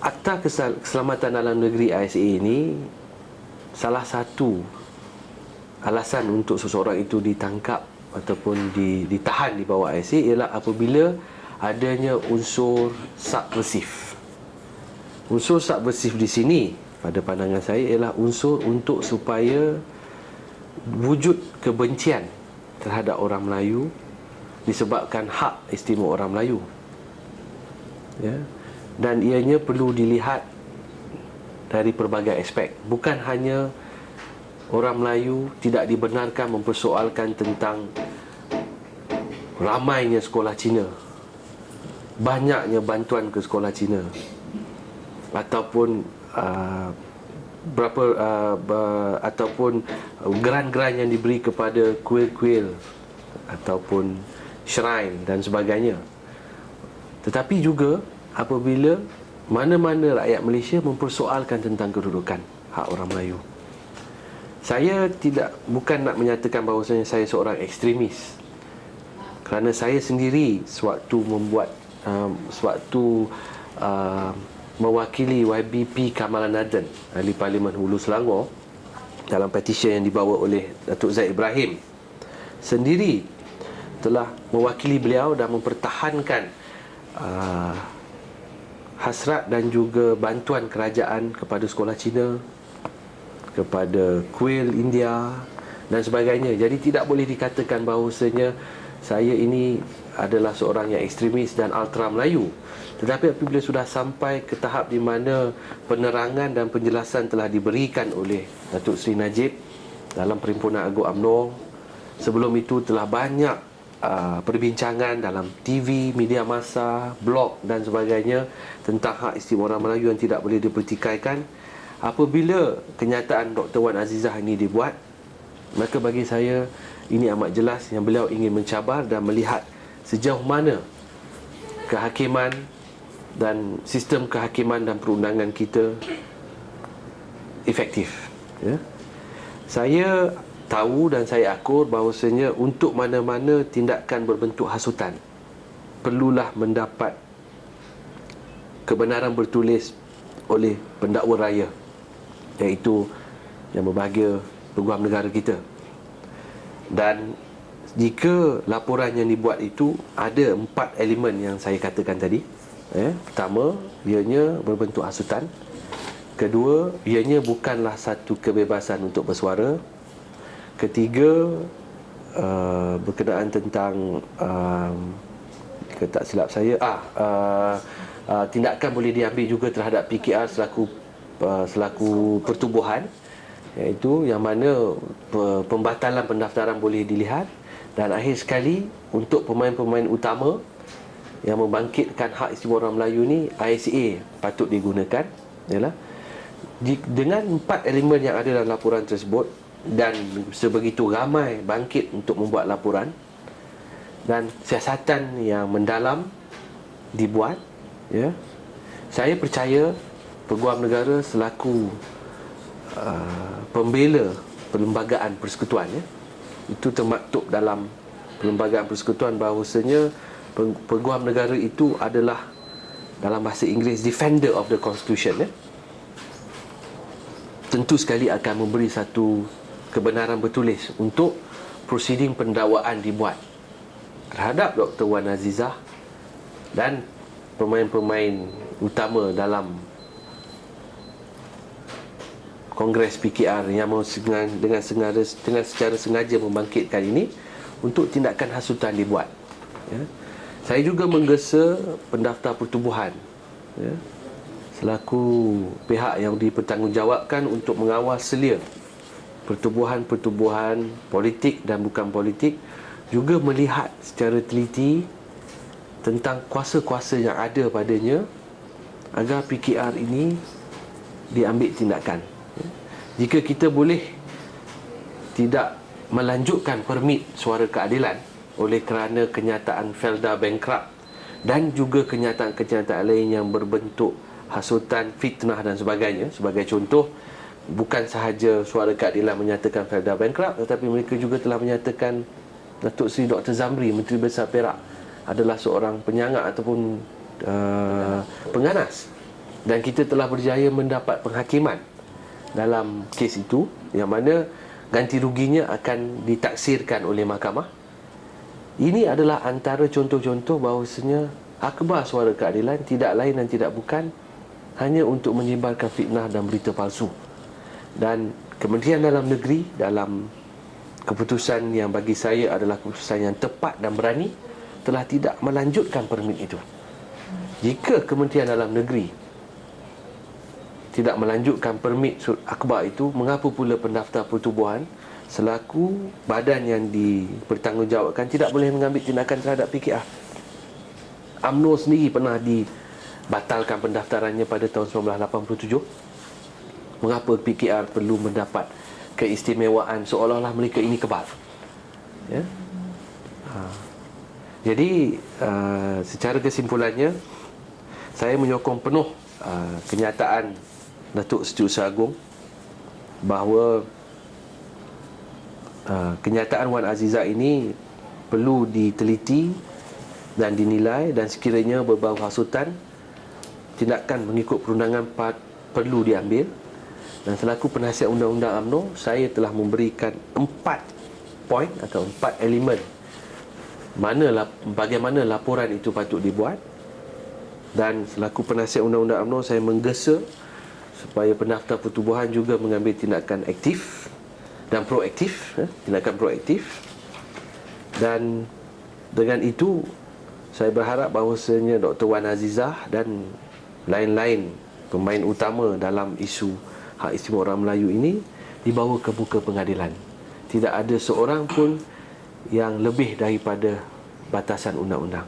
Akta Keselamatan Dalam Negeri ISA ini, salah satu alasan untuk seseorang itu ditangkap ataupun ditahan di bawah ISA ialah apabila adanya unsur subversif. Unsur subversif di sini pada pandangan saya ialah unsur untuk supaya wujud kebencian terhadap orang Melayu disebabkan hak istimewa orang Melayu, ya. Dan ianya perlu dilihat dari pelbagai aspek. Bukan hanya orang Melayu tidak dibenarkan mempersoalkan tentang ramainya sekolah Cina, banyaknya bantuan ke sekolah Cina, ataupun ataupun geran-geran yang diberi kepada kuil-kuil ataupun shrine dan sebagainya. Tetapi juga apabila mana-mana rakyat Malaysia mempersoalkan tentang kedudukan hak orang Melayu. Saya bukan nak menyatakan bahawasanya saya seorang ekstremis, kerana saya sendiri sewaktu mewakili YBP Kamalan Naden, Ahli Parlimen Hulu Selangor, dalam petisyen yang dibawa oleh Datuk Zaid Ibrahim, sendiri telah mewakili beliau dan mempertahankan hasrat dan juga bantuan kerajaan kepada sekolah Cina, kepada kuil India dan sebagainya. Jadi tidak boleh dikatakan bahawasanya saya ini adalah seorang yang ekstremis dan ultra Melayu. Tetapi apabila sudah sampai ke tahap di mana penerangan dan penjelasan telah diberikan oleh Datuk Seri Najib dalam Perhimpunan Agung UMNO, sebelum itu telah banyak perbincangan dalam TV, media massa, blog dan sebagainya tentang hak istimewa orang Melayu yang tidak boleh dipertikaikan. Apabila kenyataan Dr. Wan Azizah ini dibuat, maka bagi saya ini amat jelas yang beliau ingin mencabar dan melihat sejauh mana kehakiman dan sistem kehakiman dan perundangan kita efektif, ya. Saya tahu dan saya akur bahawasanya untuk mana-mana tindakan berbentuk hasutan perlulah mendapat kebenaran bertulis oleh pendakwa raya, iaitu Yang Berbahagia Peguam Negara kita. Dan jika laporan yang dibuat itu ada 4 elemen yang saya katakan tadi, pertama, ianya berbentuk hasutan. Kedua, ianya bukanlah satu kebebasan untuk bersuara. Ketiga, berkenaan tentang tak silap saya tindakan boleh diambil juga terhadap PKR selaku pertubuhan, iaitu yang mana pembatalan pendaftaran boleh dilihat. Dan akhir sekali, untuk pemain-pemain utama yang membangkitkan hak istimewa orang Melayu ni, ISA patut digunakan, ialah dengan 4 elemen yang ada dalam laporan tersebut, dan sebegitu ramai bangkit untuk membuat laporan dan siasatan yang mendalam dibuat, ya, saya percaya Peguam Negara selaku pembela Perlembagaan Persekutuan, ya, itu termaktub dalam Perlembagaan Persekutuan bahawasanya Peguam Negara itu adalah, dalam bahasa Inggeris, defender of the constitution, ya. Tentu sekali akan memberi satu kebenaran bertulis untuk prosiding pendakwaan dibuat terhadap Dr. Wan Azizah dan pemain-pemain utama dalam Kongres PKR yang dengan secara sengaja membangkitkan ini untuk tindakan hasutan dibuat, ya. Saya juga menggesa pendaftar pertubuhan, ya, selaku pihak yang dipertanggungjawabkan untuk mengawal selia pertubuhan-pertubuhan politik dan bukan politik, juga melihat secara teliti tentang kuasa-kuasa yang ada padanya agar PKR ini diambil tindakan. Jika kita boleh tidak melanjutkan permit suara keadilan oleh kerana kenyataan Felda bankrupt dan juga kenyataan-kenyataan lain yang berbentuk hasutan, fitnah dan sebagainya, sebagai contoh, bukan sahaja Suara Keadilan menyatakan Felda bankrupt, tetapi mereka juga telah menyatakan Datuk Seri Dr. Zamri, Menteri Besar Perak, adalah seorang penyangak ataupun pengganas. Dan kita telah berjaya mendapat penghakiman dalam kes itu, yang mana ganti ruginya akan ditaksirkan oleh mahkamah. Ini adalah antara contoh-contoh bahawasanya akhbar Suara Keadilan tidak lain dan tidak bukan hanya untuk menyebarkan fitnah dan berita palsu. Dan Kementerian Dalam Negeri dalam keputusan yang bagi saya adalah keputusan yang tepat dan berani telah tidak melanjutkan permit itu. Jika Kementerian Dalam Negeri tidak melanjutkan permit akhbar itu, mengapa pula pendaftar pertubuhan selaku badan yang dipertanggungjawabkan tidak boleh mengambil tindakan terhadap PKR? UMNO sendiri pernah dibatalkan pendaftarannya pada tahun 1987. Mengapa PKR perlu mendapat keistimewaan seolah-olah mereka ini kebal? Ya? Jadi secara kesimpulannya, saya menyokong penuh kenyataan Datuk Setiausaha Agong bahawa kenyataan Wan Azizah ini perlu diteliti dan dinilai, dan sekiranya berbau hasutan, tindakan mengikut perundangan perlu diambil. Dan selaku penasihat undang-undang UMNO, saya telah memberikan 4 poin atau 4 elemen bagaimana laporan itu patut dibuat. Dan selaku penasihat undang-undang UMNO, saya menggesa supaya pendaftar pertubuhan juga mengambil tindakan aktif dan proaktif, tindakan proaktif. Dan dengan itu, saya berharap bahawasanya Dr. Wan Azizah dan lain-lain pemain utama dalam isu hak istimewa orang Melayu ini dibawa ke muka pengadilan. Tidak ada seorang pun yang lebih daripada batasan undang-undang.